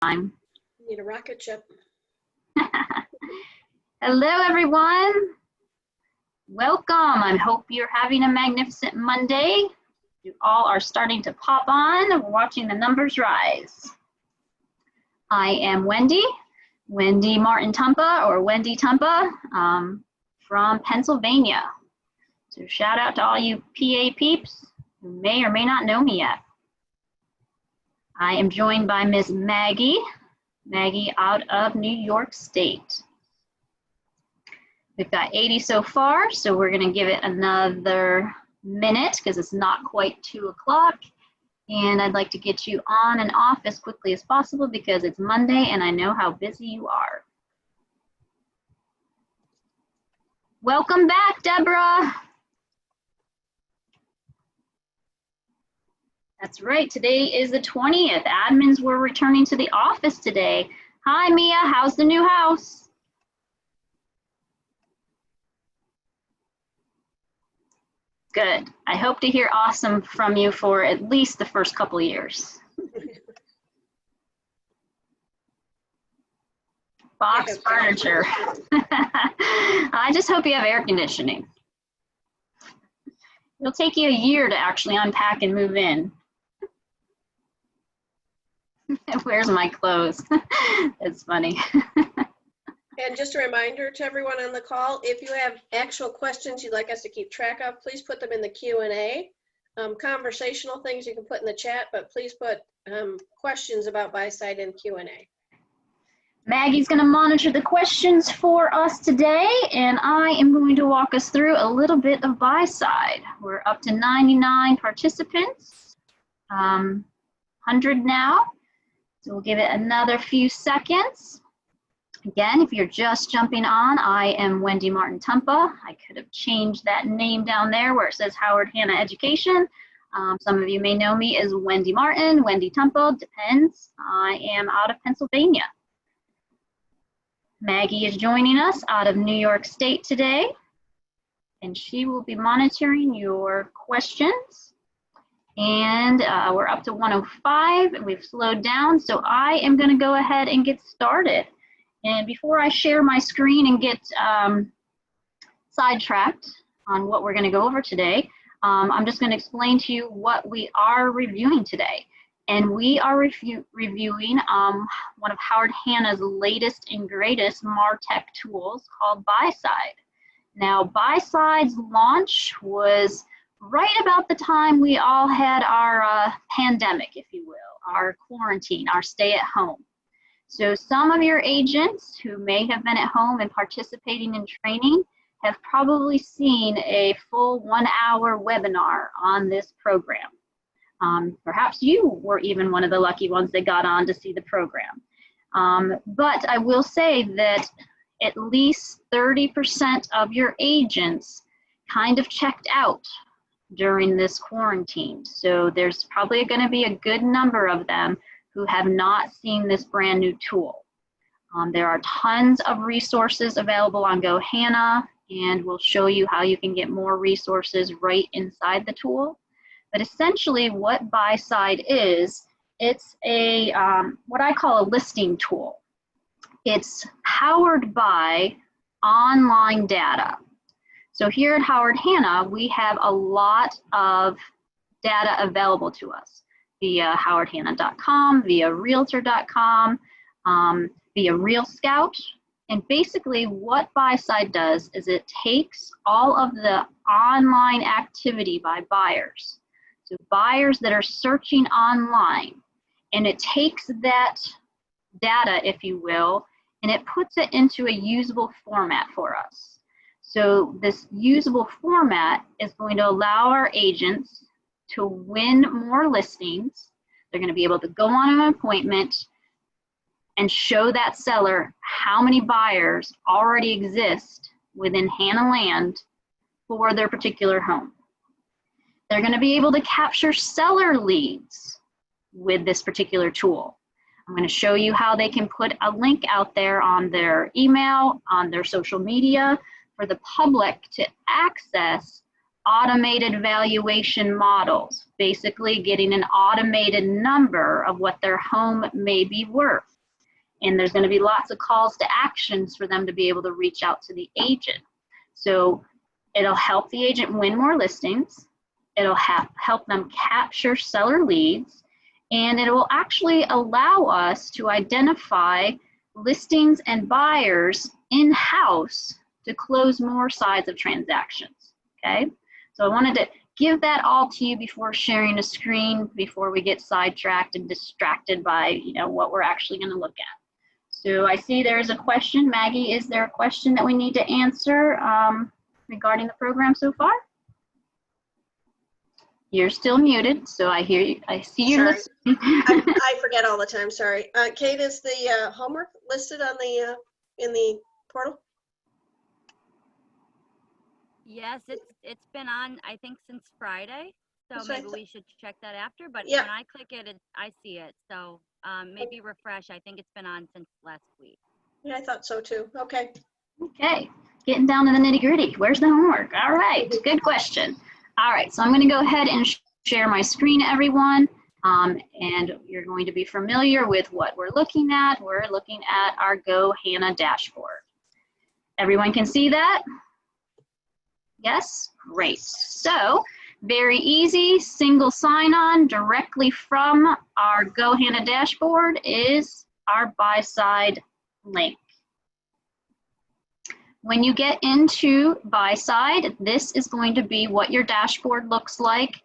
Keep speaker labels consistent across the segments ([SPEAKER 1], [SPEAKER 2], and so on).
[SPEAKER 1] time.
[SPEAKER 2] Need a rocket ship.
[SPEAKER 1] Hello, everyone. Welcome. I hope you're having a magnificent Monday. You all are starting to pop on. We're watching the numbers rise. I am Wendy Martin Tumpa, or Wendy Tumpa, from Pennsylvania. So shout out to all you PA peeps who may or may not know me yet. I am joined by Miss Maggie out of New York State. We've got 80 so far, so we're gonna give it another minute because it's not quite 2 o'clock. And I'd like to get you on and off as quickly as possible because it's Monday and I know how busy you are. Welcome back, Deborah. That's right, today is the 20th. Admins were returning to the office today. Hi, Mia, how's the new house? Good. I hope to hear awesome from you for at least the first couple years. Box furniture. I just hope you have air conditioning. It'll take you a year to actually unpack and move in. Where's my clothes? It's funny.
[SPEAKER 2] And just a reminder to everyone on the call, if you have actual questions you'd like us to keep track of, please put them in the Q&A. Conversational things you can put in the chat, but please put questions about Buyside in Q&A.
[SPEAKER 1] Maggie's going to monitor the questions for us today, and I am going to walk us through a little bit of Buyside. We're up to 99 participants, 100 now. So we'll give it another few seconds. Again, if you're just jumping on, I am Wendy Martin Tumpa. I could have changed that name down there where it says Howard Hanna Education. Some of you may know me as Wendy Martin, Wendy Tumpa, depends. I am out of Pennsylvania. Maggie is joining us out of New York State today, and she will be monitoring your questions. And we're up to 105, and we've slowed down, so I am going to go ahead and get started. And before I share my screen and get sidetracked on what we're going to go over today, I'm just going to explain to you what we are reviewing today. And we are reviewing one of Howard Hanna's latest and greatest MarTech tools called Buyside. Now, Buyside's launch was right about the time we all had our pandemic, if you will, our quarantine, our stay at home. So some of your agents who may have been at home and participating in training have probably seen a full 1-hour webinar on this program. Perhaps you were even one of the lucky ones that got on to see the program. But I will say that at least 30% of your agents kind of checked out during this quarantine. So there's probably going to be a good number of them who have not seen this brand new tool. There are tons of resources available on GoHanna, and we'll show you how you can get more resources right inside the tool. But essentially what Buyside is, it's a what I call a listing tool. It's powered by online data. So here at Howard Hanna, we have a lot of data available to us via howardhanna.com, via realtor.com, via Real Scout. And basically what Buyside does is it takes all of the online activity by buyers. So buyers that are searching online, and it takes that data, if you will, and it puts it into a usable format for us. So this usable format is going to allow our agents to win more listings. They're going to be able to go on an appointment and show that seller how many buyers already exist within Hanna land for their particular home. They're going to be able to capture seller leads with this particular tool. I'm going to show you how they can put a link out there on their email, on their social media, for the public to access automated valuation models, basically getting an automated number of what their home may be worth. And there's going to be lots of calls to actions for them to be able to reach out to the agent. So it'll help the agent win more listings. It'll help them capture seller leads, and it will actually allow us to identify listings and buyers in-house to close more sides of transactions, okay? So I wanted to give that all to you before sharing a screen, before we get sidetracked and distracted by what we're actually going to look at. So I see there's a question. Maggie, is there a question that we need to answer regarding the program so far? You're still muted, so I hear you. I see you listening.
[SPEAKER 2] I forget all the time. Sorry. Kate, is the homework listed on the in the portal?
[SPEAKER 3] Yes, it's been on, I think, since Friday. So
[SPEAKER 2] That's
[SPEAKER 3] maybe
[SPEAKER 2] right.
[SPEAKER 3] we should check that after. But
[SPEAKER 2] Yeah.
[SPEAKER 3] when I click it, I see it. So maybe refresh. I think it's been on since last week.
[SPEAKER 2] Yeah, I thought so too. Okay.
[SPEAKER 1] Okay, getting down to the nitty gritty. Where's the homework? All right, good question. All right, so I'm going to go ahead and share my screen, everyone. And you're going to be familiar with what we're looking at. We're looking at our Go Hannah dashboard. Everyone can see that? Yes? Great. So, very easy, single sign-on directly from our Go Hannah dashboard is our Buyside link. When you get into Buyside, this is going to be what your dashboard looks like.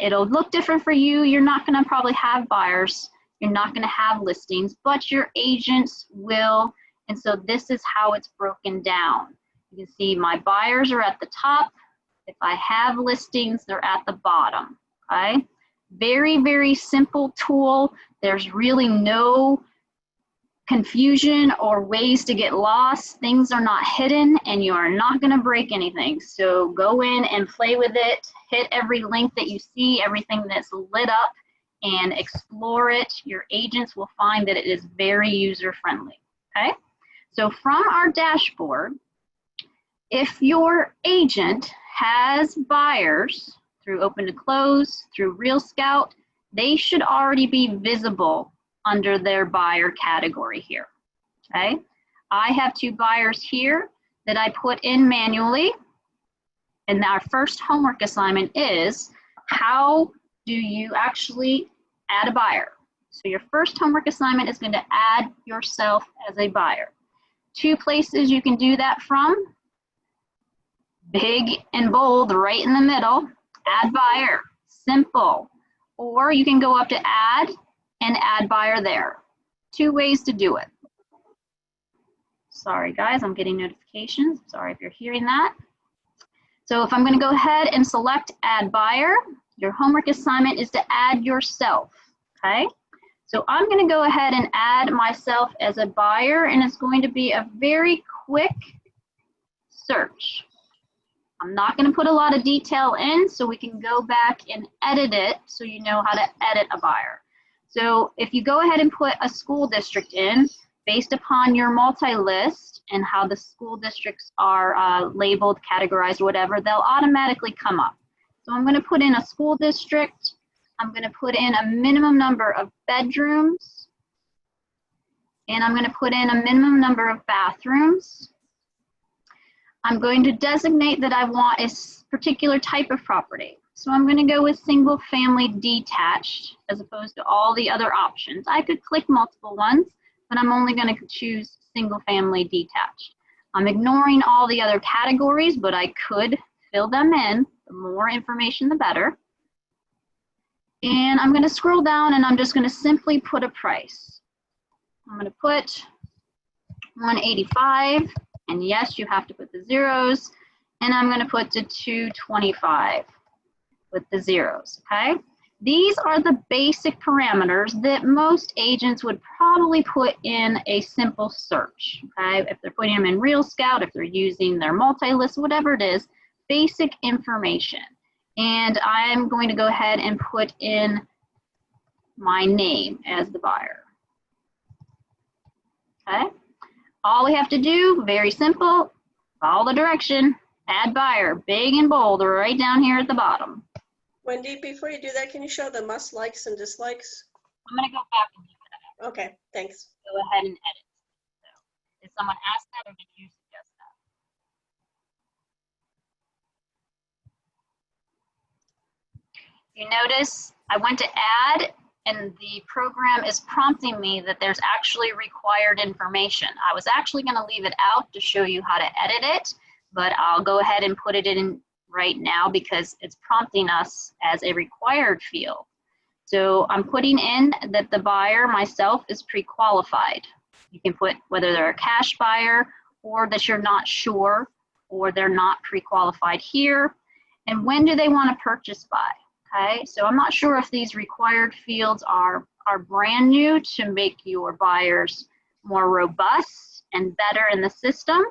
[SPEAKER 1] It'll look different for you. You're not going to probably have buyers. You're not going to have listings, but your agents will. And so this is how it's broken down. You can see my buyers are at the top. If I have listings, they're at the bottom, okay? Very, very simple tool. There's really no confusion or ways to get lost. Things are not hidden and you are not going to break anything. So go in and play with it. Hit every link that you see, everything that's lit up, and explore it. Your agents will find that it is very user friendly. Okay? So from our dashboard, if your agent has buyers through Open to Close, through Real Scout, they should already be visible under their buyer category here, okay? I have 2 buyers here that I put in manually, and our first homework assignment is, how do you actually add a buyer? So your first homework assignment is going to add yourself as a buyer. 2 places you can do that from, big and bold right in the middle, add buyer, simple. Or you can go up to add and add buyer there. 2 ways to do it. Sorry guys, I'm getting notifications. Sorry if you're hearing that. So if I'm going to go ahead and select add buyer, your homework assignment is to add yourself, okay? So I'm going to go ahead and add myself as a buyer, and it's going to be a very quick search. I'm not going to put a lot of detail in, so we can go back and edit it so you know how to edit a buyer. So if you go ahead and put a school district in, based upon your multi-list and how the school districts are labeled, categorized, whatever, they'll automatically come up. So I'm going to put in a school district. I'm going to put in a minimum number of bedrooms. And I'm going to put in a minimum number of bathrooms. I'm going to designate that I want a particular type of property. So I'm going to go with single family detached as opposed to all the other options. I could click multiple ones, but I'm only going to choose single family detached. I'm ignoring all the other categories, but I could fill them in. The more information, the better. And I'm going to scroll down and I'm just going to simply put a price. I'm going to put 185, and yes, you have to put the zeros, and I'm going to put to 225 with the zeros, okay? These are the basic parameters that most agents would probably put in a simple search, okay? If they're putting them in Real Scout, if they're using their multi-list, whatever it is, basic information. And I'm going to go ahead and put in my name as the buyer, okay? All we have to do, very simple, follow the direction, Add buyer, big and bold, right down here at the bottom.
[SPEAKER 2] Wendy, before you do that, can you show the must likes and dislikes?
[SPEAKER 1] I'm going to go back and do that.
[SPEAKER 2] Okay, thanks.
[SPEAKER 1] Go ahead and edit. So, did someone ask that or did you suggest that? You notice I went to add and the program is prompting me that there's actually required information. I was actually going to leave it out to show you how to edit it, but I'll go ahead and put it in right now because it's prompting us as a required field. So I'm putting in that the buyer, myself, is pre-qualified. You can put whether they're a cash buyer or that you're not sure or they're not pre-qualified here. And when do they want to purchase by? Okay, so I'm not sure if these required fields are brand new to make your buyers more robust and better in the system.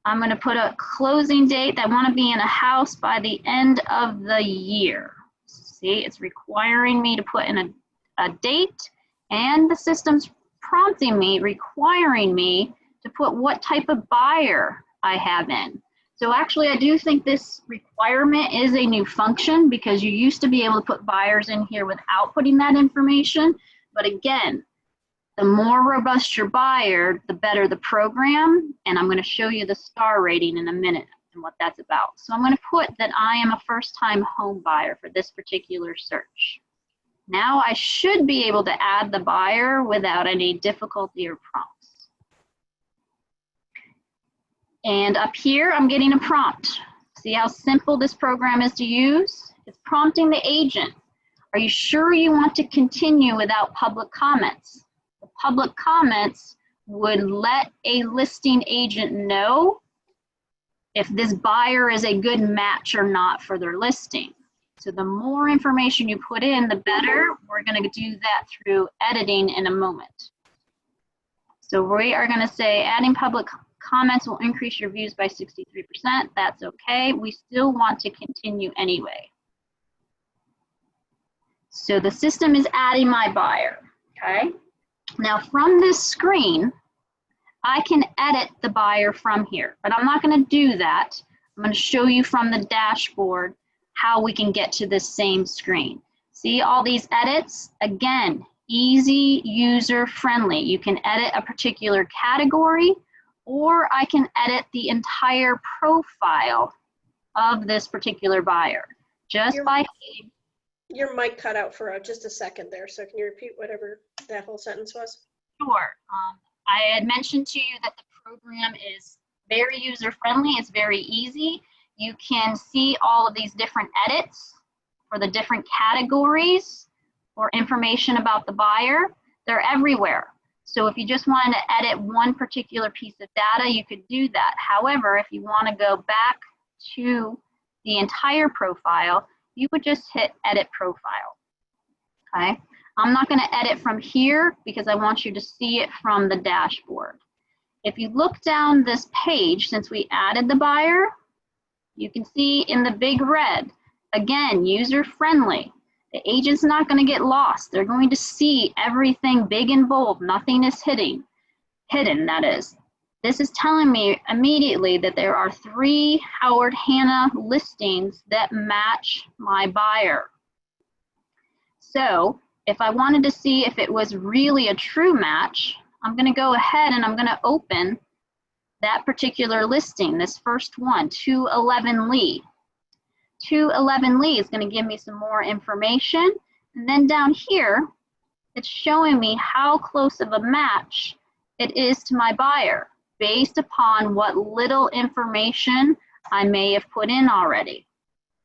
[SPEAKER 1] I'm going to put a closing date that I want to be in a house by the end of the year. See, it's requiring me to put in a date, and the system's prompting me, requiring me to put what type of buyer I have in. So actually, I do think this requirement is a new function because you used to be able to put buyers in here without putting that information. But again, the more robust your buyer, the better the program. And I'm going to show you the star rating in a minute and what that's about. So I'm going to put that I am a first-time home buyer for this particular search. Now I should be able to add the buyer without any difficulty or prompts. And up here, I'm getting a prompt. See how simple this program is to use? It's prompting the agent. Are you sure you want to continue without public comments? The public comments would let a listing agent know if this buyer is a good match or not for their listing. So the more information you put in, the better. We're going to do that through editing in a moment. So we are going to say adding public comments will increase your views by 63%. That's okay. We still want to continue anyway. So the system is adding my buyer, okay? Now from this screen, I can edit the buyer from here, but I'm not going to do that. I'm going to show you from the dashboard how we can get to this same screen. See all these edits? Again, easy, user-friendly. You can edit a particular category, or I can edit the entire profile of this particular buyer just by.
[SPEAKER 2] Your mic cut out for just a second there, so can you repeat whatever that whole sentence was?
[SPEAKER 1] Sure. I had mentioned to you that the program is very user-friendly. It's very easy. You can see all of these different edits for the different categories or information about the buyer. They're everywhere. So if you just wanted to edit one particular piece of data, you could do that. However, if you want to go back to the entire profile, you would just hit Edit Profile. Okay? I'm not going to edit from here because I want you to see it from the dashboard. If you look down this page, since we added the buyer, you can see in the big red, again, user-friendly. The agent's not going to get lost. They're going to see everything big and bold. Nothing is hidden, that is. This is telling me immediately that there are 3 Howard Hanna listings that match my buyer. So if I wanted to see if it was really a true match, I'm going to go ahead and I'm going to open that particular listing, this first one, 211 Lee. 211 Lee is going to give me some more information. And then down here, it's showing me how close of a match it is to my buyer based upon what little information I may have put in already.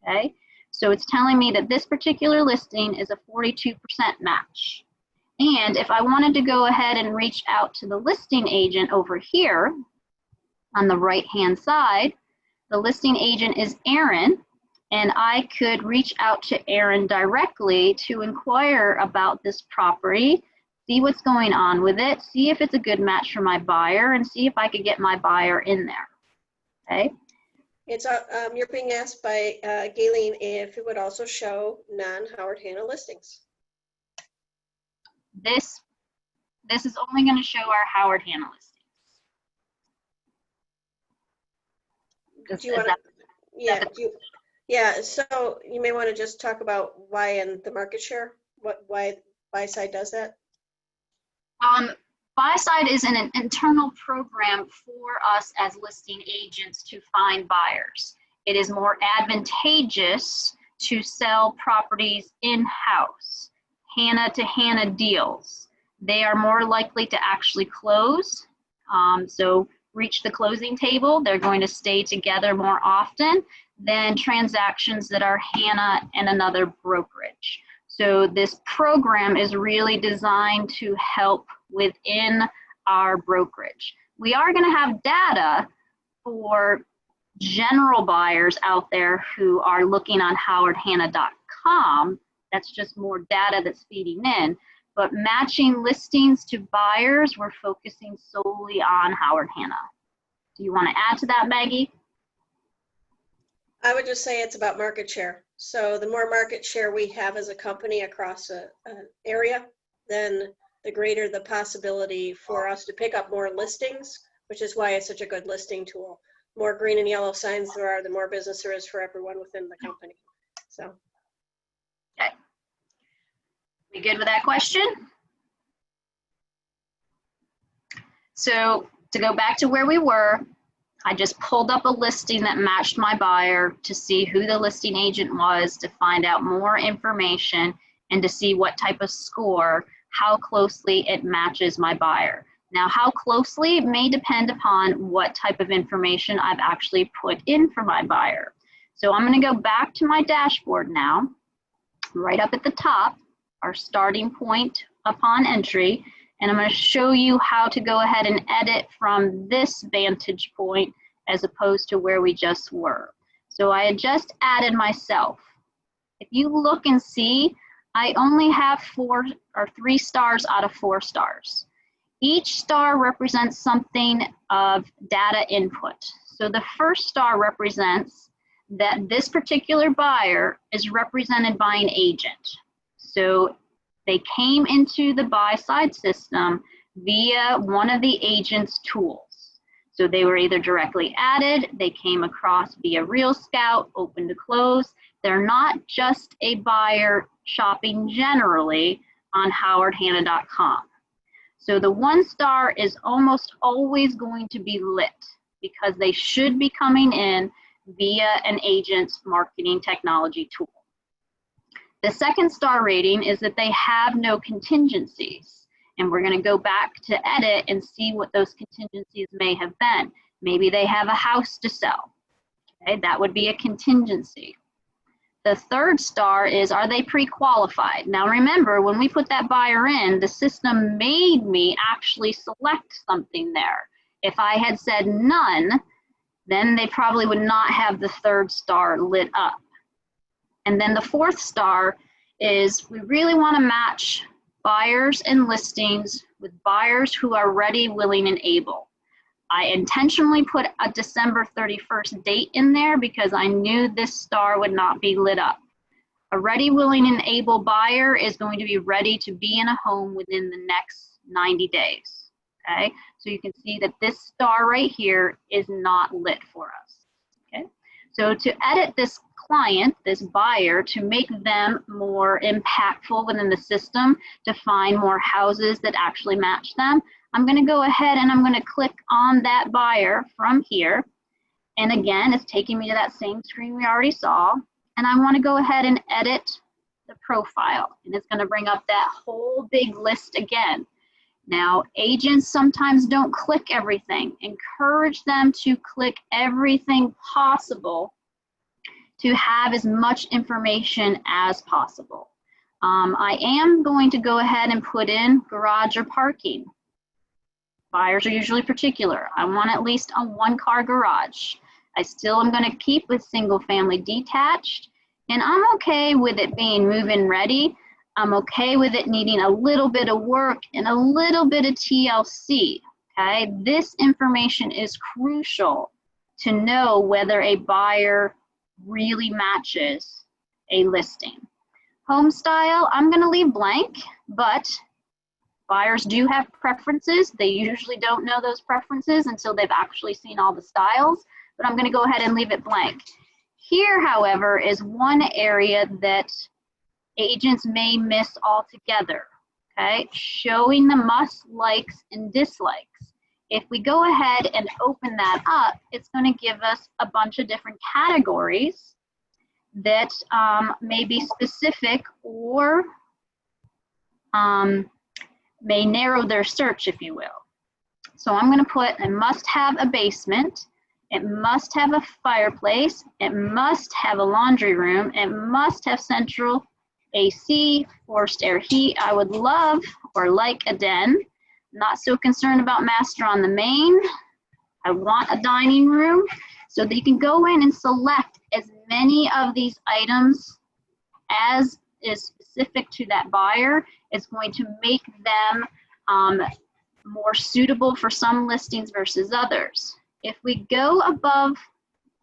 [SPEAKER 1] Okay, so it's telling me that this particular listing is a 42% match. And if I wanted to go ahead and reach out to the listing agent over here on the right-hand side, the listing agent is Aaron. And I could reach out to Aaron directly to inquire about this property, see what's going on with it, see if it's a good match for my buyer, and see if I could get my buyer in there. Okay?
[SPEAKER 2] It's you're being asked by Gayleen if it would also show non-Howard Hanna listings.
[SPEAKER 1] This is only going to show our Howard Hanna listings.
[SPEAKER 2] Do you want to? Yeah. Yeah. So you may want to just talk about why and the market share. Why Buyside does that?
[SPEAKER 1] Buyside is an internal program for us as listing agents to find buyers. It is more advantageous to sell properties in-house, Hannah-to-Hannah deals. They are more likely to actually close, so reach the closing table. They're going to stay together more often than transactions that are Hannah and another brokerage. So this program is really designed to help within our brokerage. We are going to have data for general buyers out there who are looking on howardhanna.com. That's just more data that's feeding in. But matching listings to buyers, we're focusing solely on Howard Hanna. Do you want to add to that, Maggie?
[SPEAKER 2] I would just say it's about market share. So the more market share we have as a company across an area, then the greater the possibility for us to pick up more listings, which is why it's such a good listing tool. More green and yellow signs there are, the more business there is for everyone within the company. So.
[SPEAKER 1] Okay. We good with that question? So to go back to where we were, I just pulled up a listing that matched my buyer to see who the listing agent was, to find out more information and to see what type of score, how closely it matches my buyer. Now, how closely may depend upon what type of information I've actually put in for my buyer. So I'm going to go back to my dashboard now, right up at the top, our starting point upon entry, and I'm going to show you how to go ahead and edit from this vantage point as opposed to where we just were. So I had just added myself. If you look and see, I only have 3 stars out of 4 stars. Each star represents something of data input. So the first star represents that this particular buyer is represented by an agent. So they came into the Buyside system via one of the agent's tools. So they were either directly added, they came across via Real Scout, open to close. They're not just a buyer shopping generally on howardhanna.com. So the 1 star is almost always going to be lit because they should be coming in via an agent's marketing technology tool. The 2nd star rating is that they have no contingencies. And we're going to go back to edit and see what those contingencies may have been. Maybe they have a house to sell. Okay, that would be a contingency. The 3rd star is, are they pre-qualified? Now remember, when we put that buyer in, the system made me actually select something there. If I had said none, then they probably would not have the 3rd star lit up. And then the 4th star is, we really want to match buyers and listings with buyers who are ready, willing, and able. I intentionally put a December 31st date in there because I knew this star would not be lit up. A ready, willing, and able buyer is going to be ready to be in a home within the next 90 days. Okay, so you can see that this star right here is not lit for us. Okay, so to edit this client, this buyer, to make them more impactful within the system, to find more houses that actually match them, I'm going to go ahead and I'm going to click on that buyer from here. And again, it's taking me to that same screen we already saw. And I want to go ahead and edit the profile. And it's going to bring up that whole big list again. Now, agents sometimes don't click everything. Encourage them to click everything possible to have as much information as possible. I am going to go ahead and put in garage or parking. Buyers are usually particular. I want at least a 1-car garage. I still am going to keep with single family detached, and I'm okay with it being move-in ready. I'm okay with it needing a little bit of work and a little bit of TLC. Okay, this information is crucial to know whether a buyer really matches a listing. Home style, I'm going to leave blank, but buyers do have preferences. They usually don't know those preferences until they've actually seen all the styles. but I'm going to go ahead and leave it blank. Here, however, is one area that agents may miss altogether, okay? Showing the must, likes, and dislikes. If we go ahead and open that up, it's going to give us a bunch of different categories that may be specific or may narrow their search, if you will. So I'm going to put, it must have a basement, it must have a fireplace, it must have a laundry room, it must have central AC, forced air heat. I would love or like a den. Not so concerned about master on the main. I want a dining room, so that you can go in and select as many of these items as is specific to that buyer. It's going to make them more suitable for some listings versus others. If we go above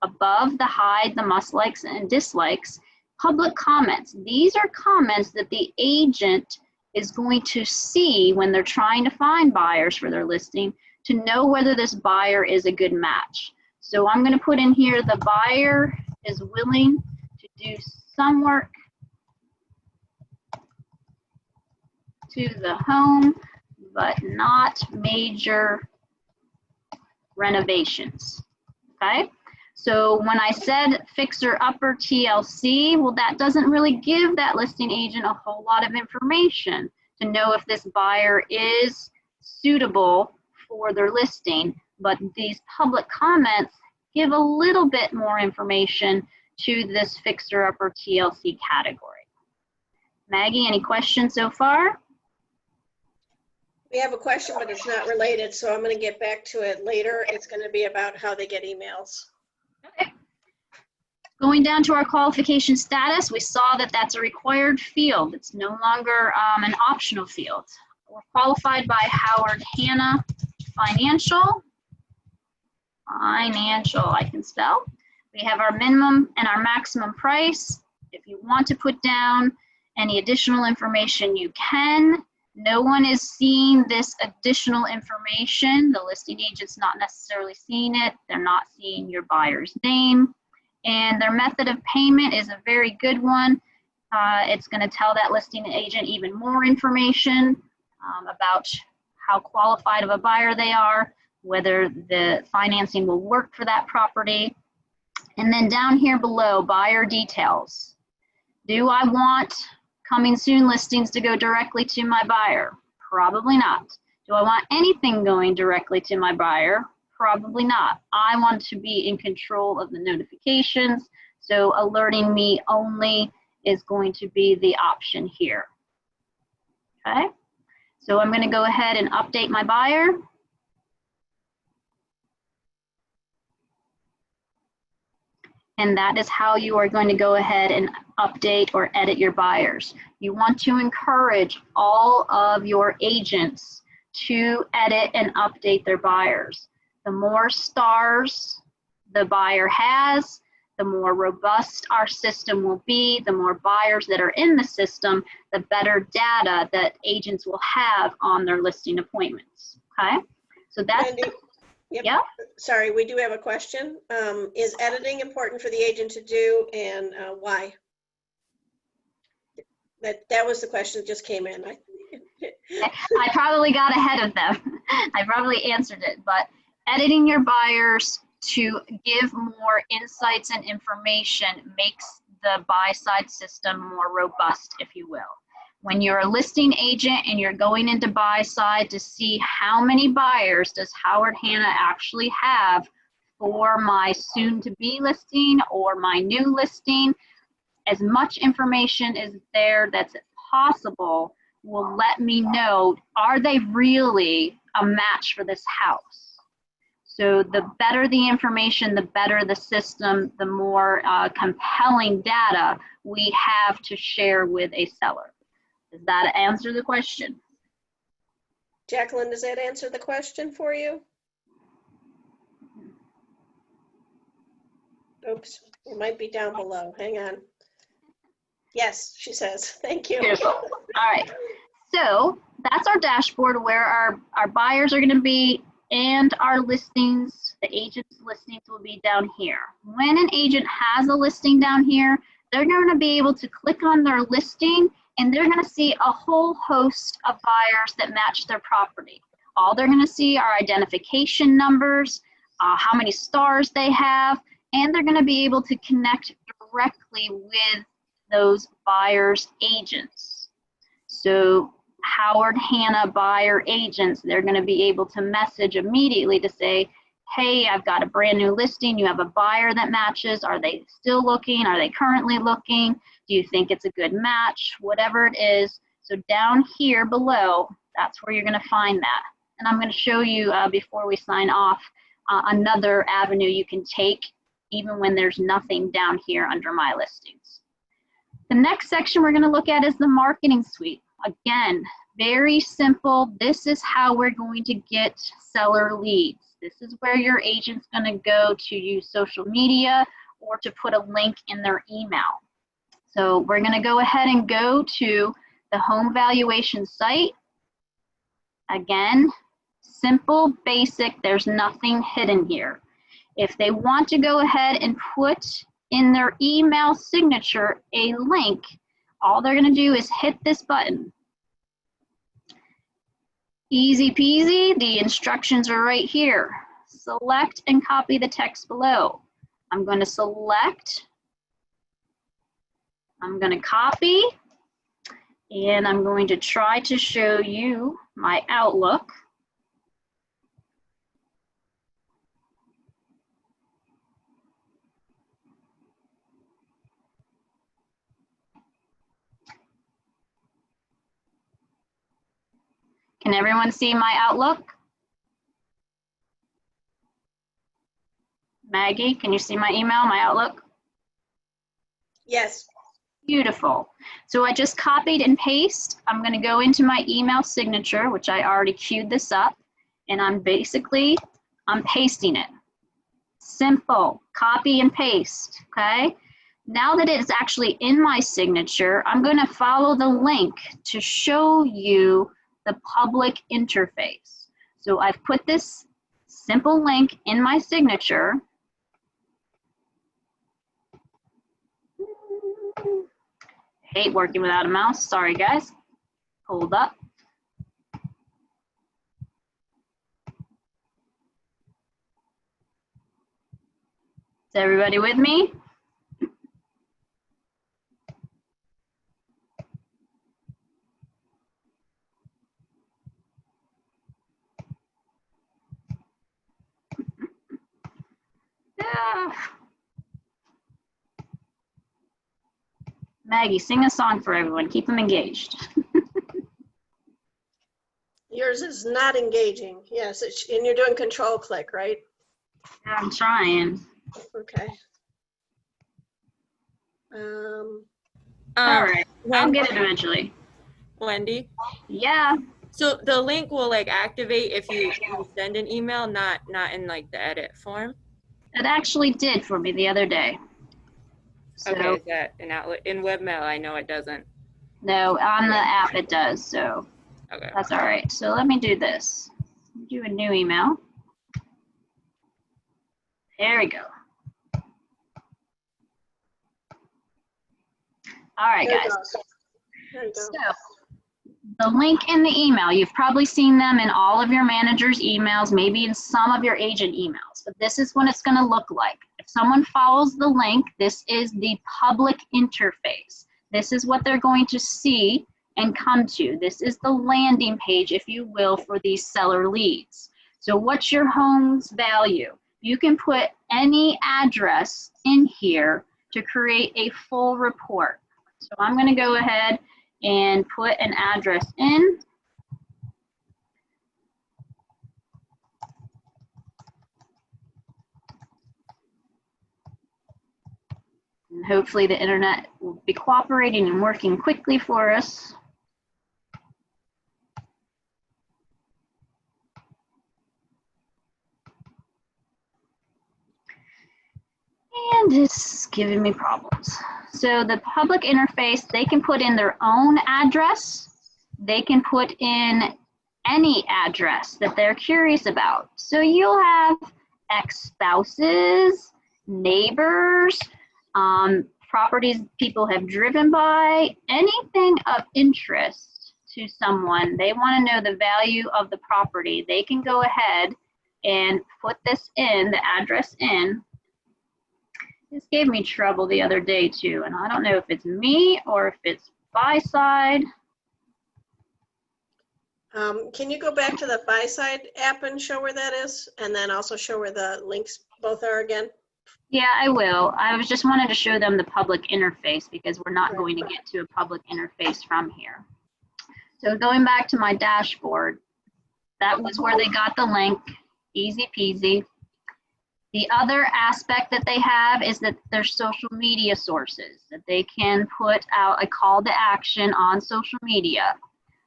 [SPEAKER 1] the hide, the must likes and dislikes, public comments. These are comments that the agent is going to see when they're trying to find buyers for their listing to know whether this buyer is a good match. So I'm going to put in here, the buyer is willing to do some work to the home, but not major renovations, okay? So when I said fixer upper TLC, well, that doesn't really give that listing agent a whole lot of information to know if this buyer is suitable for their listing. But these public comments give a little bit more information to this fixer upper TLC category. Maggie, any questions so far?
[SPEAKER 2] We have a question, but it's not related, so I'm going to get back to it later. It's going to be about how they get emails.
[SPEAKER 1] Okay. Going down to our qualification status, we saw that that's a required field. It's no longer an optional field. We're qualified by Howard Hanna Financial. Financial, I can spell. We have our minimum and our maximum price. If you want to put down any additional information, you can. No one is seeing this additional information. The listing agent's not necessarily seeing it. They're not seeing your buyer's name. And their method of payment is a very good one. It's going to tell that listing agent even more information about how qualified of a buyer they are, whether the financing will work for that property. And then down here below, buyer details. Do I want coming soon listings to go directly to my buyer? Probably not. Do I want anything going directly to my buyer? Probably not. I want to be in control of the notifications, so alerting me only is going to be the option here. Okay, so I'm going to go ahead and update my buyer. And that is how you are going to go ahead and update or edit your buyers. You want to encourage all of your agents to edit and update their buyers. The more stars the buyer has, the more robust our system will be. The more buyers that are in the system, the better data that agents will have on their listing appointments. Okay, so that's
[SPEAKER 2] Wendy, yep.
[SPEAKER 1] Yeah.
[SPEAKER 2] Sorry, we do have a question. Is editing important for the agent to do, and why? That was the question that just came in.
[SPEAKER 1] I probably got ahead of them. I probably answered it, but editing your buyers to give more insights and information makes the Buyside system more robust, if you will. When you're a listing agent and you're going into Buyside to see how many buyers does Howard Hanna actually have for my soon-to-be listing or my new listing, as much information as there that's possible will let me know, are they really a match for this house? So the better the information, the better the system, the more compelling data we have to share with a seller. Does that answer the question?
[SPEAKER 2] Jacqueline, does that answer the question for you? Oops, it might be down below. Hang on. Yes, she says. Thank you.
[SPEAKER 1] All right. So that's our dashboard where our buyers are going to be and our listings, the agent's listings will be down here. When an agent has a listing down here, they're going to be able to click on their listing and they're going to see a whole host of buyers that match their property. All they're going to see are identification numbers, how many stars they have, and they're going to be able to connect directly with those buyers' agents. So Howard Hanna buyer agents, they're going to be able to message immediately to say, hey, I've got a brand new listing. You have a buyer that matches. Are they still looking? Are they currently looking? Do you think it's a good match? Whatever it is. So down here below, that's where you're going to find that. And I'm going to show you before we sign off another avenue you can take even when there's nothing down here under my listings. The next section we're going to look at is the marketing suite. Again, very simple. This is how we're going to get seller leads. This is where your agent's going to go to use social media or to put a link in their email. So we're going to go ahead and go to the home valuation site. Again, simple, basic, there's nothing hidden here. If they want to go ahead and put in their email signature a link, all they're going to do is hit this button. Easy peasy, the instructions are right here. Select and copy the text below. I'm going to select, I'm going to copy, and I'm going to try to show you my Outlook. Can everyone see my Outlook? Maggie, can you see my email, my Outlook?
[SPEAKER 2] Yes.
[SPEAKER 1] Beautiful. So I just copied and pasted. I'm going to go into my email signature, which I already queued this up, and I'm pasting it. Simple, copy and paste, okay? Now that it's actually in my signature, I'm going to follow the link to show you the public interface. So I've put this simple link in my signature. Hate working without a mouse, sorry guys. Hold up. Is everybody with me? Yeah. Maggie, sing a song for everyone. Keep them engaged.
[SPEAKER 2] Yours is not engaging. Yes, and you're doing control click, right?
[SPEAKER 1] I'm trying.
[SPEAKER 2] Okay.
[SPEAKER 1] All right, I'll get it eventually.
[SPEAKER 4] Wendy,
[SPEAKER 1] Yeah.
[SPEAKER 4] so the link will like activate if you send an email, not in like the edit form?
[SPEAKER 1] It actually did for me the other day. So,
[SPEAKER 4] Okay, is that an outlet? In webmail, I know it doesn't.
[SPEAKER 1] no, on the app it does, so
[SPEAKER 4] Okay.
[SPEAKER 1] that's all right. So let me do this. Do a new email. There we go. All right,
[SPEAKER 2] There it
[SPEAKER 1] guys.
[SPEAKER 2] goes. There you go.
[SPEAKER 1] So the link in the email, you've probably seen them in all of your manager's emails, maybe in some of your agent emails, but this is what it's going to look like. If someone follows the link, this is the public interface. This is what they're going to see and come to. This is the landing page, if you will, for these seller leads. So what's your home's value? You can put any address in here to create a full report. So I'm going to go ahead and put an address in. And hopefully the internet will be cooperating and working quickly for us. And it's giving me problems. So the public interface, they can put in their own address. They can put in any address that they're curious about. So you'll have ex-spouses, neighbors, properties people have driven by, anything of interest to someone. They want to know the value of the property. They can go ahead and put this in, the address in. This gave me trouble the other day too, and I don't know if it's me or if it's Buyside.
[SPEAKER 2] Can you go back to the Buyside app and show where that is? And then also show where the links both are again?
[SPEAKER 1] Yeah, I will. I was just wanted to show them the public interface because we're not going to get to a public interface from here. So going back to my dashboard, that was where they got the link, easy peasy. The other aspect that they have is that their social media sources, that they can put out a call to action on social media.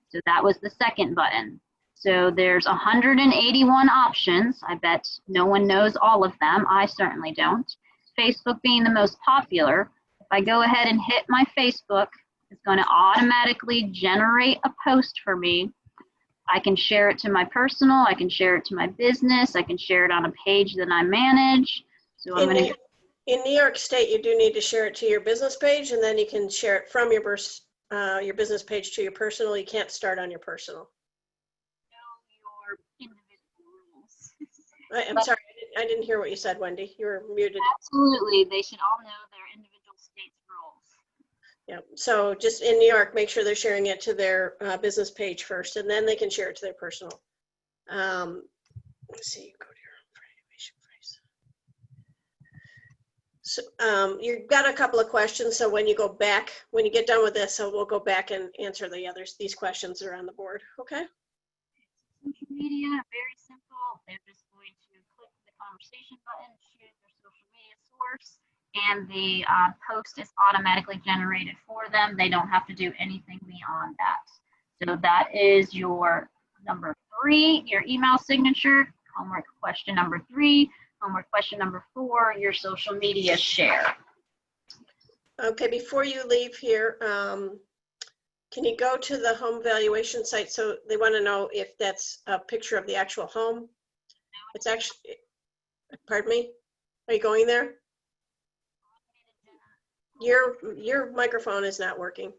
[SPEAKER 1] So that was the second button. So there's 181 options. I bet no one knows all of them. I certainly don't. Facebook being the most popular. If I go ahead and hit my Facebook, it's going to automatically generate a post for me. I can share it to my personal, I can share it to my business, I can share it on a page that I manage. So I'm going to.
[SPEAKER 2] In New York State, you do need to share it to your business page, and then you can share it from your business page to your personal. You can't start on your personal.
[SPEAKER 1] Your individual rules.
[SPEAKER 2] I'm sorry, I didn't hear what you said, Wendy. You were muted.
[SPEAKER 1] Absolutely, they should all know their individual state's rules.
[SPEAKER 2] Yeah, so just in New York, make sure they're sharing it to their business page first, and then they can share it to their personal. Let's see, go to your valuation price. So you've got a couple of questions, so when you go back, when you get done with this, so we'll go back and answer these questions that are on the board, okay?
[SPEAKER 1] Social media, very simple. They're just going to click the conversation button, choose their social media source, and the post is automatically generated for them. They don't have to do anything beyond that. So that is your number 3, your email signature, homework question number 3, homework question number 4, your social media share.
[SPEAKER 2] Okay, before you leave here, can you go to the home valuation site? So they want to know if that's a picture of the actual home. It's actually, pardon me, are you going there? Your microphone is not working.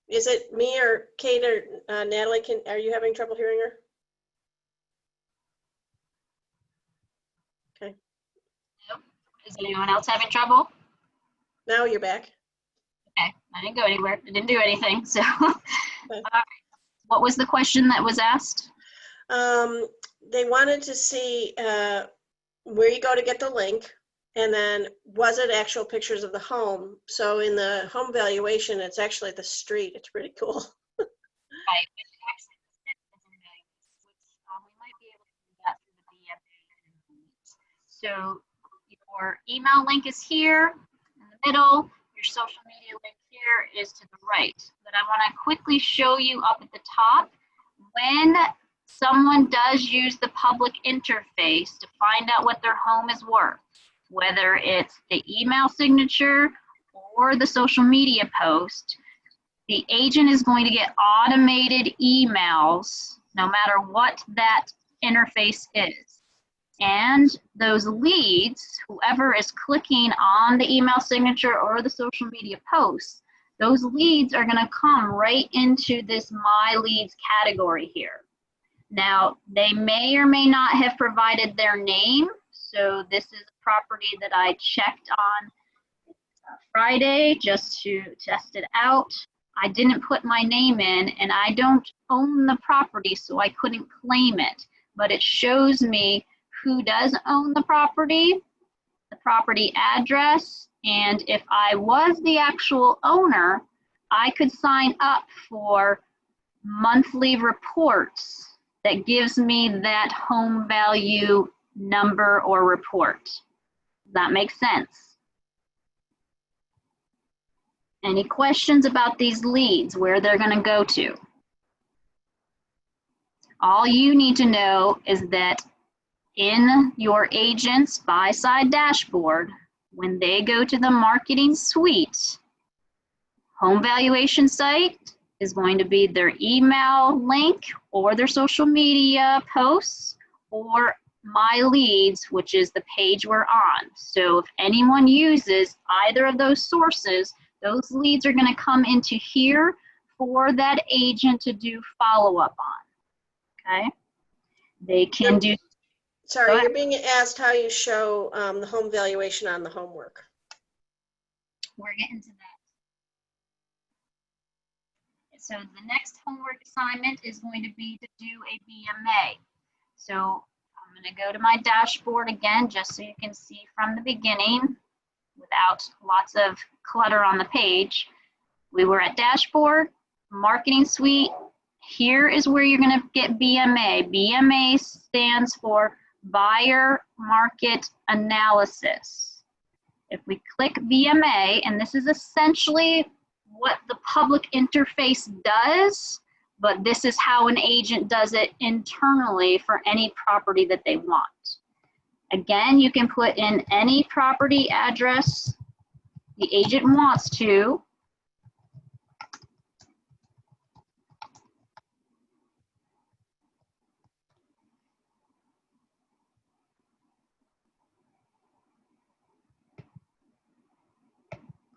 [SPEAKER 2] Is it me or Kate or Natalie? Are you having trouble hearing her? Okay.
[SPEAKER 1] Nope. Is anyone else having trouble?
[SPEAKER 2] Now you're back.
[SPEAKER 1] Okay, I didn't go anywhere. I didn't do anything. So, what was the question that was asked?
[SPEAKER 2] They wanted to see where you go to get the link, and then was it actual pictures of the home? So in the home valuation, it's actually the street. It's pretty cool.
[SPEAKER 1] Right, which actually the citizen values, which we might be able to do that through the BFA. So your email link is here in the middle. Your social media link here is to the right. But I want to quickly show you up at the top. When someone does use the public interface to find out what their home is worth, whether it's the email signature or the social media post, the agent is going to get automated emails no matter what that interface is. And those leads, whoever is clicking on the email signature or the social media posts, those leads are going to come right into this My Leads category here. Now, they may or may not have provided their name. So this is a property that I checked on Friday just to test it out. I didn't put my name in, and I don't own the property, so I couldn't claim it. But it shows me who does own the property address, and if I was the actual owner, I could sign up for monthly reports that gives me that home value number or report. Does that make sense? Any questions about these leads, where they're going to go to? All you need to know is that in your agent's Buyside dashboard, when they go to the marketing suite, Home valuation site is going to be their email link or their social media posts or My Leads, which is the page we're on. So if anyone uses either of those sources, those leads are going to come into here for that agent to do follow-up on. Okay? They can do.
[SPEAKER 2] Sorry, you're being asked how you show the home valuation on the homework.
[SPEAKER 1] We're getting to that. So the next homework assignment is going to be to do a BMA. So I'm going to go to my dashboard again, just so you can see from the beginning without lots of clutter on the page. We were at dashboard, marketing suite. Here is where you're going to get BMA. BMA stands for buyer market analysis. If we click BMA, and this is essentially what the public interface does, but this is how an agent does it internally for any property that they want. Again, you can put in any property address the agent wants to.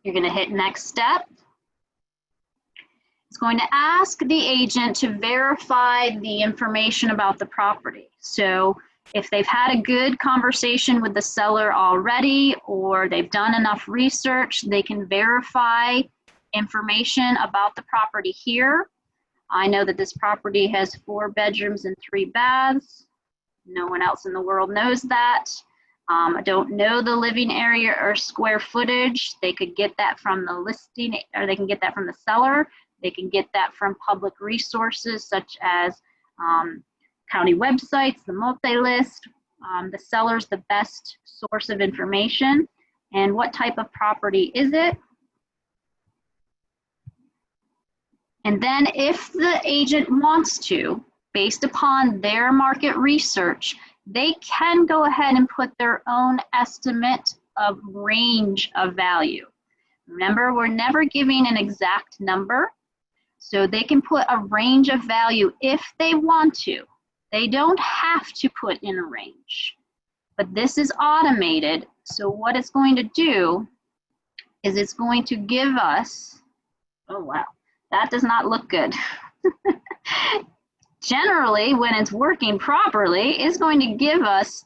[SPEAKER 1] You're going to hit next step. It's going to ask the agent to verify the information about the property. So if they've had a good conversation with the seller already, or they've done enough research, they can verify information about the property here. I know that this property has 4 bedrooms and 3 baths. No one else in the world knows that. I don't know the living area or square footage. They could get that from the listing, or they can get that from the seller. They can get that from public resources such as county websites, the multi-list. The seller's the best source of information. And what type of property is it? And then if the agent wants to, based upon their market research, they can go ahead and put their own estimate of range of value. Remember, we're never giving an exact number, so they can put a range of value if they want to. They don't have to put in a range, but this is automated. So what it's going to do is it's going to give us, oh wow, that does not look good. Generally, when it's working properly, it's going to give us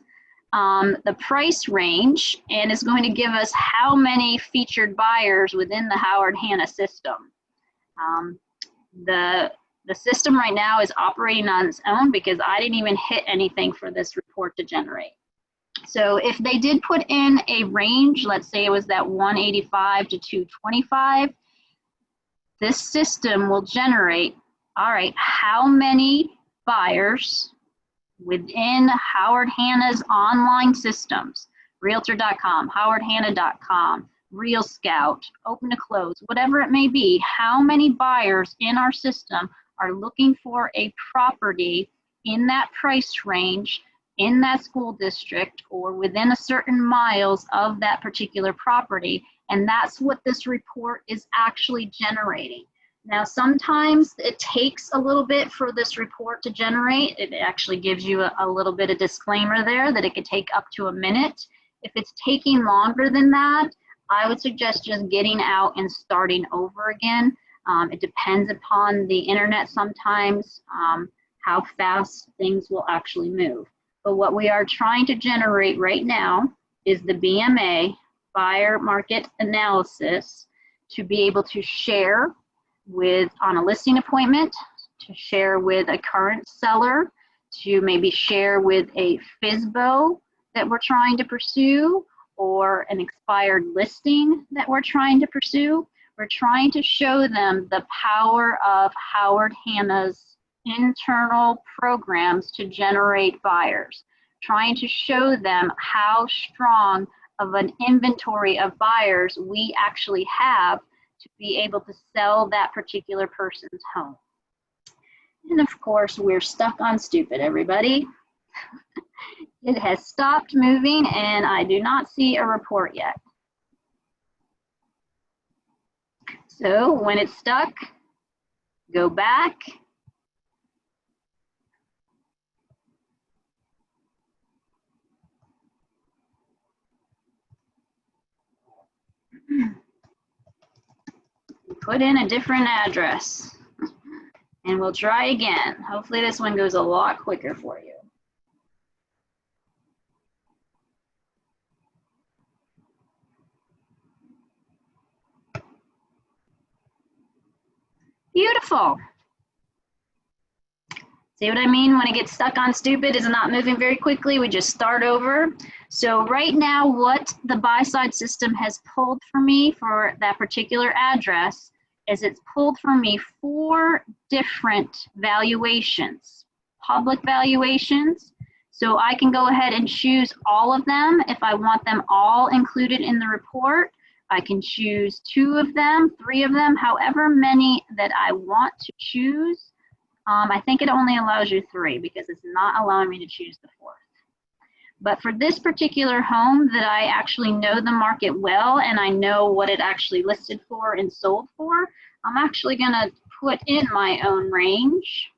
[SPEAKER 1] the price range, and it's going to give us how many featured buyers within the Howard Hanna system. The system right now is operating on its own because I didn't even hit anything for this report to generate. So if they did put in a range, let's say it was that 185 to 225, this system will generate, all right, how many buyers within Howard Hanna's online systems, Realtor.com, HowardHanna.com, Real Scout, Open to Close, whatever it may be, how many buyers in our system are looking for a property in that price range, in that school district, or within a certain miles of that particular property. And that's what this report is actually generating. Now, sometimes it takes a little bit for this report to generate. It actually gives you a little bit of disclaimer there that it could take up to a minute. If it's taking longer than that, I would suggest just getting out and starting over again. It depends upon the internet sometimes, how fast things will actually move. But what we are trying to generate right now is the BMA, buyer market analysis, to be able to share with on a listing appointment, to share with a current seller, to maybe share with a FSBO that we're trying to pursue, or an expired listing that we're trying to pursue. We're trying to show them the power of Howard Hanna's internal programs to generate buyers, trying to show them how strong of an inventory of buyers we actually have to be able to sell that particular person's home. And of course, we're stuck on stupid, everybody. It has stopped moving and I do not see a report yet. So when it's stuck, go back. Put in a different address. And we'll try again. Hopefully this one goes a lot quicker for you. Beautiful. See what I mean? When it gets stuck on stupid, it's not moving very quickly. We just start over. So right now, what the Buyside system has pulled for me for that particular address is it's pulled for me 4 different valuations, public valuations. So I can go ahead and choose all of them if I want them all included in the report. I can choose 2 of them, 3 of them, however many that I want to choose. I think it only allows you 3 because it's not allowing me to choose the 4th. But for this particular home that I actually know the market well and I know what it actually listed for and sold for, I'm actually going to put in my own range.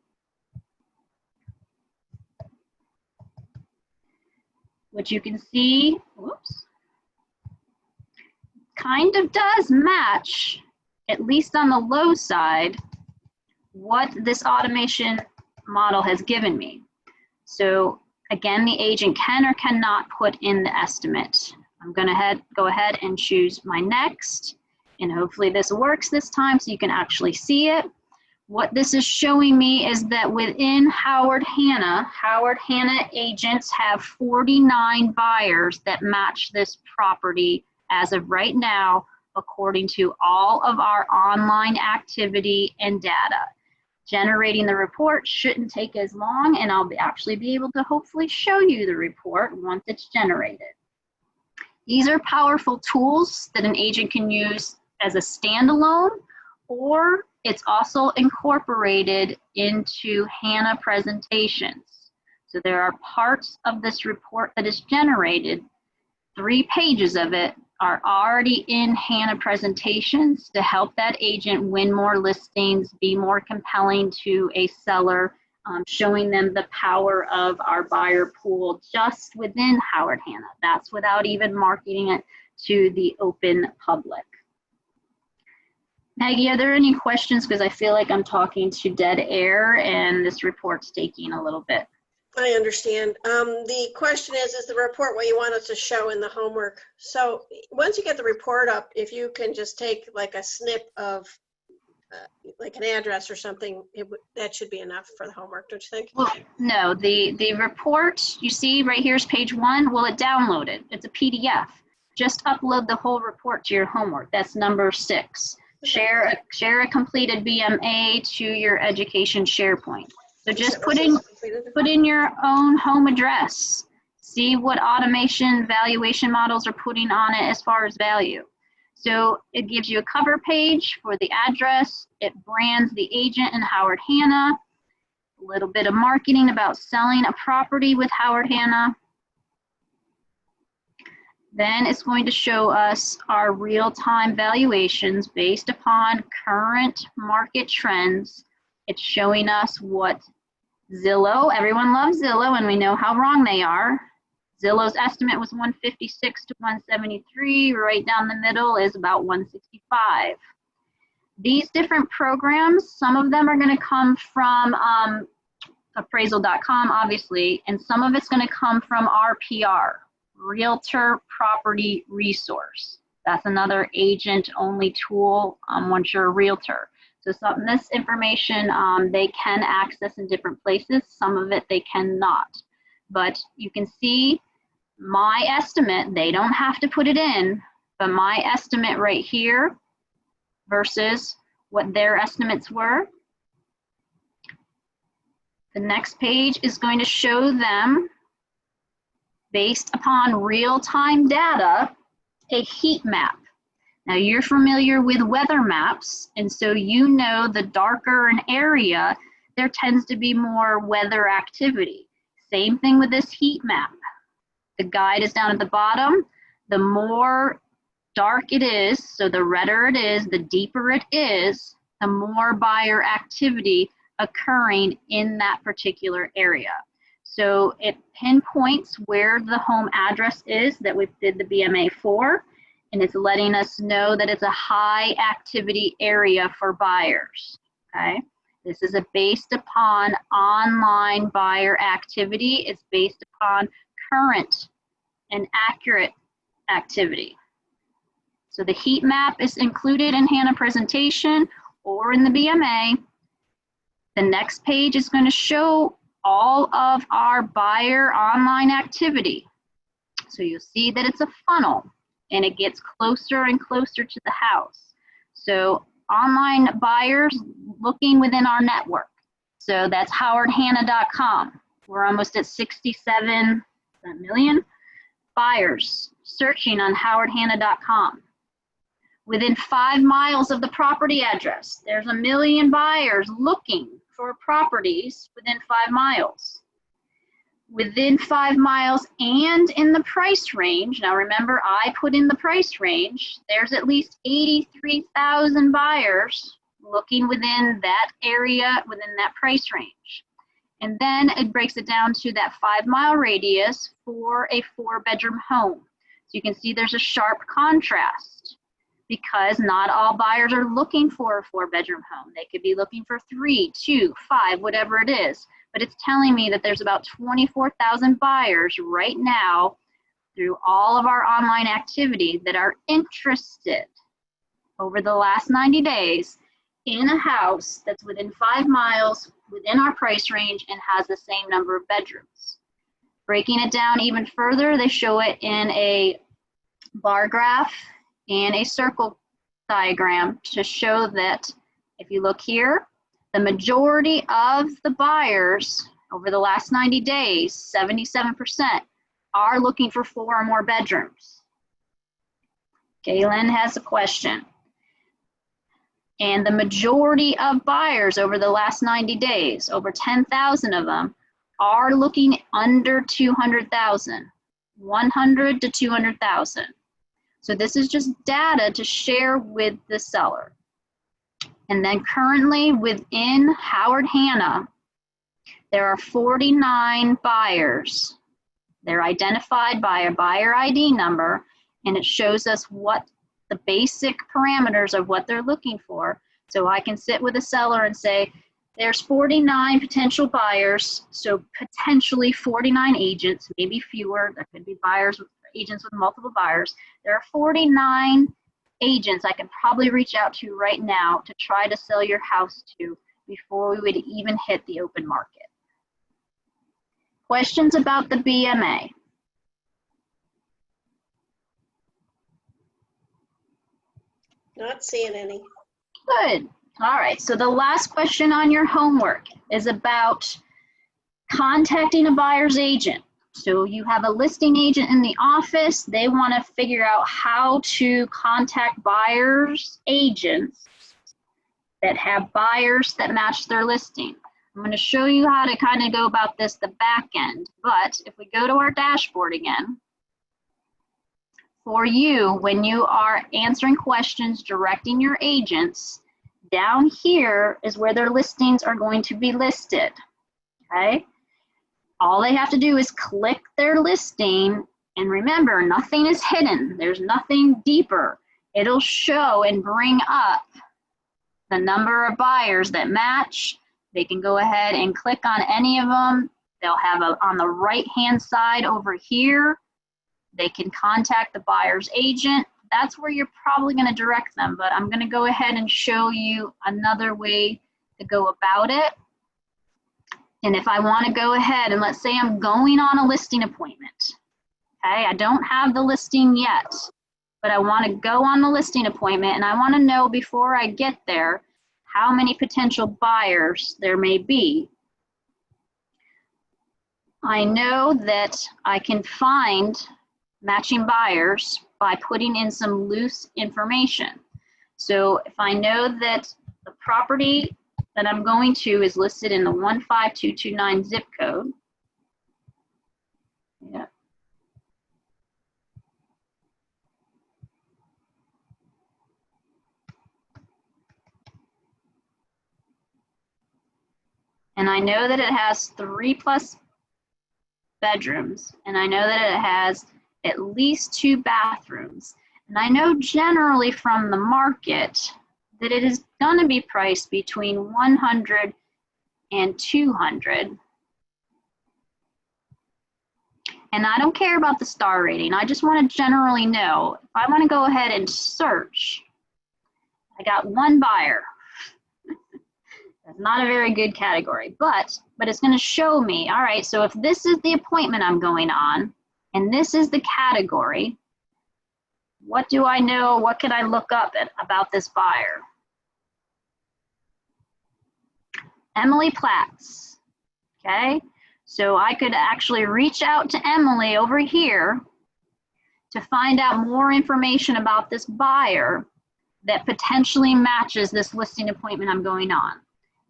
[SPEAKER 1] Which you can see, whoops, kind of does match, at least on the low side, what this automation model has given me. So again, the agent can or cannot put in the estimate. I'm going to go ahead and choose my next, and hopefully this works this time so you can actually see it. What this is showing me is that within Howard Hanna agents have 49 buyers that match this property as of right now, according to all of our online activity and data. Generating the report shouldn't take as long, and I'll actually be able to hopefully show you the report once it's generated. These are powerful tools that an agent can use as a standalone, or it's also incorporated into Hanna presentations. So there are parts of this report that is generated, 3 pages of it are already in Hanna presentations to help that agent win more listings, be more compelling to a seller, showing them the power of our buyer pool just within Howard Hanna. That's without even marketing it to the open public. Maggie, are there any questions? Because I feel like I'm talking to dead air and this report's taking a little bit.
[SPEAKER 2] I understand. The question is the report what you want us to show in the homework? So once you get the report up, if you can just take like a snip of like an address or something, that should be enough for the homework, don't you think?
[SPEAKER 1] Well, no, the report you see right here is page 1. Well, it downloaded. It's a PDF. Just upload the whole report to your homework. That's number 6.
[SPEAKER 2] Okay.
[SPEAKER 1] Share a completed BMA to your education SharePoint. So just put in your own home address. See what automation valuation models are putting on it as far as value. So it gives you a cover page for the address. It brands the agent and Howard Hanna. A little bit of marketing about selling a property with Howard Hanna. Then it's going to show us our real-time valuations based upon current market trends. It's showing us what Zillow, everyone loves Zillow and we know how wrong they are. Zillow's estimate was 156 to 173. Right down the middle is about 165. These different programs, some of them are going to come from appraisal.com, obviously, and some of it's going to come from RPR, Realtor Property Resource. That's another agent-only tool once you're a realtor. So this information they can access in different places. Some of it they cannot. But you can see my estimate, they don't have to put it in, but my estimate right here versus what their estimates were. The next page is going to show them, based upon real-time data, a heat map. Now you're familiar with weather maps, and so you know the darker an area, there tends to be more weather activity. Same thing with this heat map. The guide is down at the bottom. The more dark it is, so the redder it is, the deeper it is, the more buyer activity occurring in that particular area. So it pinpoints where the home address is that we did the BMA for, and it's letting us know that it's a high activity area for buyers, okay? This is based upon online buyer activity. It's based upon current and accurate activity. So the heat map is included in HANA presentation or in the BMA. The next page is going to show all of our buyer online activity. So you'll see that it's a funnel and it gets closer and closer to the house. So online buyers looking within our network. So that's howardhanna.com. We're almost at 67 million buyers searching on howardhanna.com. Within 5 miles of the property address, there's 1 million buyers looking for properties within 5 miles. Within 5 miles and in the price range, now remember I put in the price range, there's at least 83,000 buyers looking within that area, within that price range. And then it breaks it down to that 5-mile radius for a 4-bedroom home. So you can see there's a sharp contrast because not all buyers are looking for a 4-bedroom home. They could be looking for 3, 2, 5, whatever it is. But it's telling me that there's about 24,000 buyers right now through all of our online activity that are interested over the last 90 days in a house that's within 5 miles, within our price range, and has the same number of bedrooms. Breaking it down even further, they show it in a bar graph and a circle diagram to show that if you look here, the majority of the buyers over the last 90 days, 77%, are looking for 4 or more bedrooms. Kaylin has a question. And the majority of buyers over the last 90 days, over 10,000 of them, are looking under 200,000, 100 to 200,000. So this is just data to share with the seller. And then currently within Howard Hanna, there are 49 buyers. They're identified by a buyer ID number, and it shows us what the basic parameters of what they're looking for. So I can sit with a seller and say, there's 49 potential buyers, so potentially 49 agents, maybe fewer. There could be agents with multiple buyers. There are 49 agents I can probably reach out to right now to try to sell your house to before we would even hit the open market. Questions about the BMA?
[SPEAKER 2] Not seeing any.
[SPEAKER 1] Good. All right, so the last question on your homework is about contacting a buyer's agent. So you have a listing agent in the office. They want to figure out how to contact buyers' agents that have buyers that match their listing. I'm going to show you how to kind of go about this the back end. But if we go to our dashboard again, for you, when you are answering questions, directing your agents, down here is where their listings are going to be listed, okay? All they have to do is click their listing, and remember, nothing is hidden. There's nothing deeper. It'll show and bring up the number of buyers that match. They can go ahead and click on any of them. They'll have on the right-hand side over here, they can contact the buyer's agent. That's where you're probably going to direct them, but I'm going to go ahead and show you another way to go about it. And if I want to go ahead and let's say I'm going on a listing appointment, okay, I don't have the listing yet, but I want to go on the listing appointment and I want to know before I get there how many potential buyers there may be. I know that I can find matching buyers by putting in some loose information. So if I know that the property that I'm going to is listed in the 15229 zip code. Yeah. and I know that it has 3+ bedrooms, and I know that it has at least 2 bathrooms. And I know generally from the market that it is going to be priced between 100 and 200. And I don't care about the star rating. I just want to generally know. If I want to go ahead and search, I got 1 buyer. That's not a very good category, but it's going to show me, all right, so if this is the appointment I'm going on, and this is the category, what do I know? What can I look up about this buyer? Emily Platts, okay? So I could actually reach out to Emily over here to find out more information about this buyer that potentially matches this listing appointment I'm going on.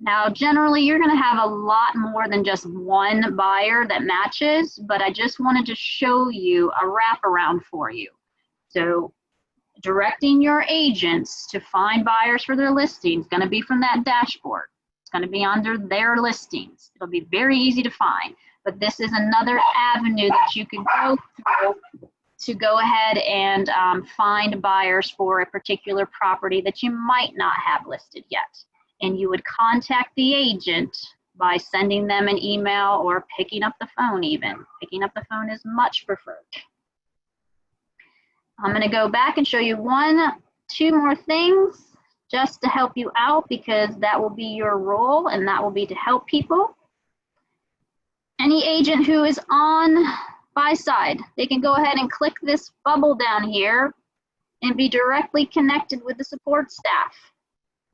[SPEAKER 1] Now, generally, you're going to have a lot more than just 1 buyer that matches, but I just wanted to show you a wraparound for you. So directing your agents to find buyers for their listings is going to be from that dashboard. It's going to be under their listings. It'll be very easy to find, but this is another avenue that you can go through to go ahead and find buyers for a particular property that you might not have listed yet. And you would contact the agent by sending them an email or picking up the phone even. Picking up the phone is much preferred. I'm going to go back and show you 2 more things just to help you out, because that will be your role and that will be to help people. Any agent who is on Buyside, they can go ahead and click this bubble down here and be directly connected with the support staff.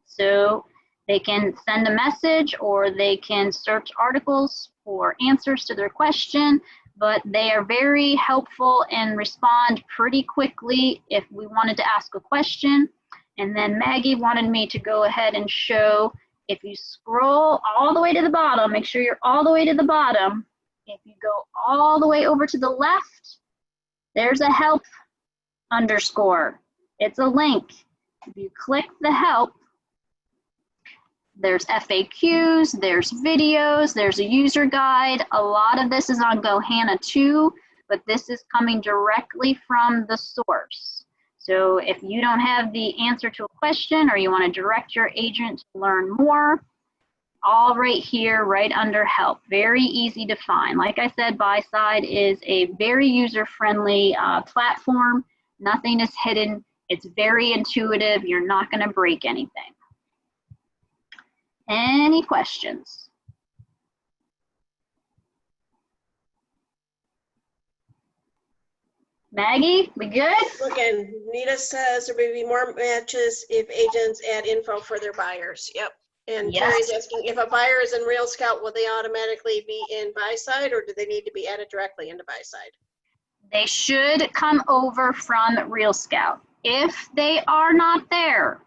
[SPEAKER 1] So they can send a message or they can search articles for answers to their question, but they are very helpful and respond pretty quickly if we wanted to ask a question. And then Maggie wanted me to go ahead and show, if you scroll all the way to the bottom, make sure you're all the way to the bottom. If you go all the way over to the left, there's a help underscore. It's a link. If you click the help, there's FAQs, there's videos, there's a user guide. A lot of this is on Gohana too, but this is coming directly from the source. So if you don't have the answer to a question or you want to direct your agent to learn more, all right here, right under help. Very easy to find. Like I said, Buyside is a very user-friendly platform. Nothing is hidden. It's very intuitive. You're not going to break anything. Any questions? Maggie, we good?
[SPEAKER 2] Again, Nita says there may be more matches if agents add info for their buyers. Yep. And
[SPEAKER 1] Yes.
[SPEAKER 2] Terry's asking, if a buyer is in Real Scout, will they automatically be in Buyside, or do they need to be added directly into Buyside?
[SPEAKER 1] They should come over from Real Scout. If they are not there,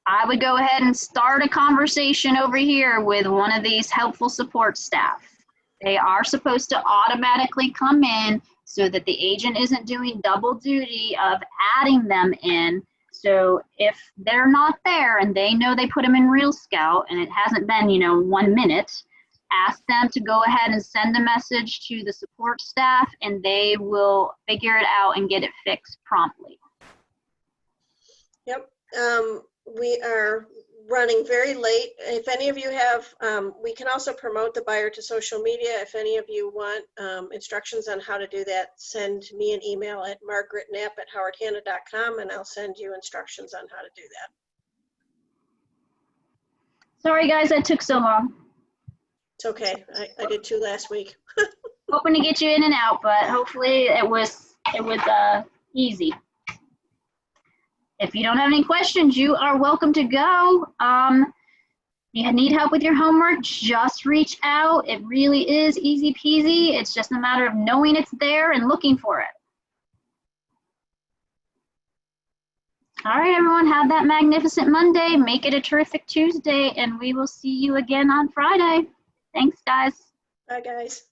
[SPEAKER 1] I would go ahead and start a conversation over here with one of these helpful support staff. They are supposed to automatically come in so that the agent isn't doing double duty of adding them in. So if they're not there and they know they put them in Real Scout and it hasn't been, 1 minute, ask them to go ahead and send a message to the support staff and they will figure it out and get it fixed promptly.
[SPEAKER 2] Yep. We are running very late. If any of you have, we can also promote the buyer to social media. If any of you want instructions on how to do that, send me an email at margaretknapp@howardhanna.com and I'll send you instructions on how to do that.
[SPEAKER 1] Sorry guys, that took so long.
[SPEAKER 2] It's okay. I did 2 last week.
[SPEAKER 1] Hoping to get you in and out, but hopefully it was easy. If you don't have any questions, you are welcome to go. You need help with your homework, just reach out. It really is easy peasy. It's just a matter of knowing it's there and looking for it. All right, everyone, have that magnificent Monday. Make it a terrific Tuesday, and we will see you again on Friday. Thanks, guys.
[SPEAKER 2] Bye, guys.